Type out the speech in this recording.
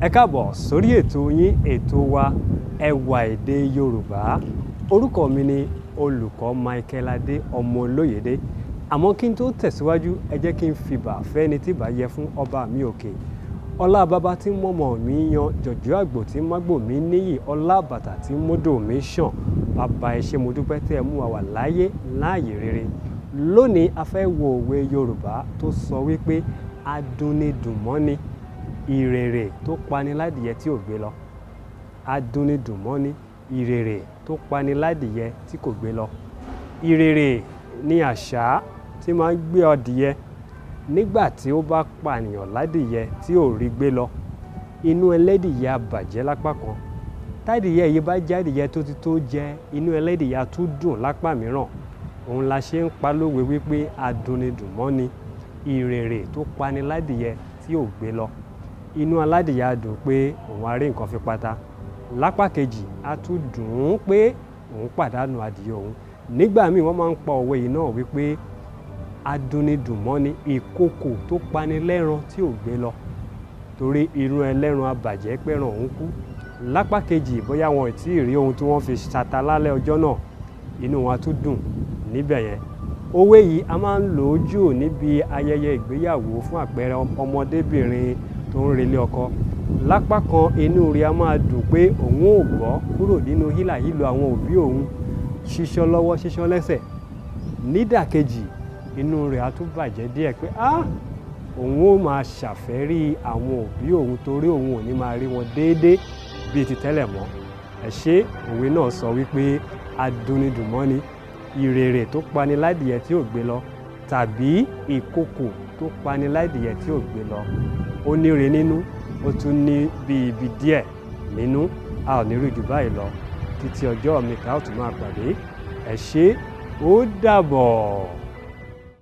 Ẹ káàbọ̀ sórí ètò yín ètò wa ẹwà èdè Yorùbá. Orúkọ mi ni olùkọ́ Michael Adé ọmọ Olóyèdé. Àmọ́ kí n tó tẹ̀síwájú, ẹ jẹ́ kí n fìbà fẹ́ni tí bá yẹ fún ọba mi òkè. Ọlá bàbá tí mọ̀mọ́ mi yan, jọ̀jọ́ àgbò tí mágbò mi níyì, ọlá bàtà tí módò mi ṣàn. Bàbá ẹ ṣé mo dúpẹ́ tẹ́ ẹ mú wa wà láyé rere. Lónìí a fẹ́ wo òwe Yorùbá tó sọ wípé adúnidùnmọ́ni, ìrèrè tó pani ládìyẹ tí ò gbé lọ. Adúnidùnmọ́ni, ìrèrè tó pani ládìyẹ tí kò gbé lọ. Ìrèrè ni àṣá tí máa ń gbé ọdìyẹ nígbà tí ó bá pànìyàn ládìyẹ tí ò rí gbé lọ. Inú ẹlẹ́dìyẹ á bàjẹ́ lápá kan. Tádìyẹ yìí bá jádìyẹ tó ti tó jẹ, inú ẹlẹ́dìyẹ á tún dùn lápá mìíràn. Òun la ṣe ń pa lówe wípé adúnidùnmọ́ni, ìrèrè tó pani ládìyẹ tí ò gbé lọ. Inú aládìyẹ á dùn pé òun á rí nǹkan fi pata. Lápá kejì á tún dùn ún pé òun pàdánù adìyẹ òun. Nígbà míì wọ́n máa ń pa òwe yìí náà wípé adúnidùnmọ́ni, ìkòkò tó pani lẹ́ran tí ò gbé lọ. Torí inú ẹlẹ́ran á bàjẹ́ pẹ́ran òun kú. Lápá kejì bóyá wọn ò tí ì rí ohun tí wọ́n fi ṣata lálẹ́ ọjọ́ náà, inú wọn á tún dùn níbẹ̀ yẹn. Òwe yìí a máa ń lò ó jù níbi ayẹyẹ ìgbéyàwó fún àpẹẹrẹ ọmọdébìnrin tó ń relé ọkọ. Lápá kan inú rẹ̀ á máa dùn pé òun ò bọ́ kúrò nínú hílàhílo àwọn òbí òun, ṣíṣọ́ lọ́wọ́ ṣíṣọ́ lẹ́sẹ̀. Nídàkejì inú rẹ̀ á tún bàjẹ́ díẹ̀ pé òun ó máa ṣàfẹ́rí àwọn òbí òun torí òun ò ní máa rí wọn déédéé bíi ti tẹ́lẹ̀ mọ́. Ẹ ṣé òwe náà sọ wípé adúnidùnmọ́ni, ìrèrè tó pani ládìyẹ tí ò gbé lọ, tàbí ìkòkò tó pani ládìyẹ tí ò gbé lọ. Ó níre nínú, ó tún ní bí ibi díẹ̀ nínú. A ò ní rí jù báyìí lọ. Títí ọjọ́ mi tá ò tún máa pàdé. Ẹ ṣé, ó dàbọ̀.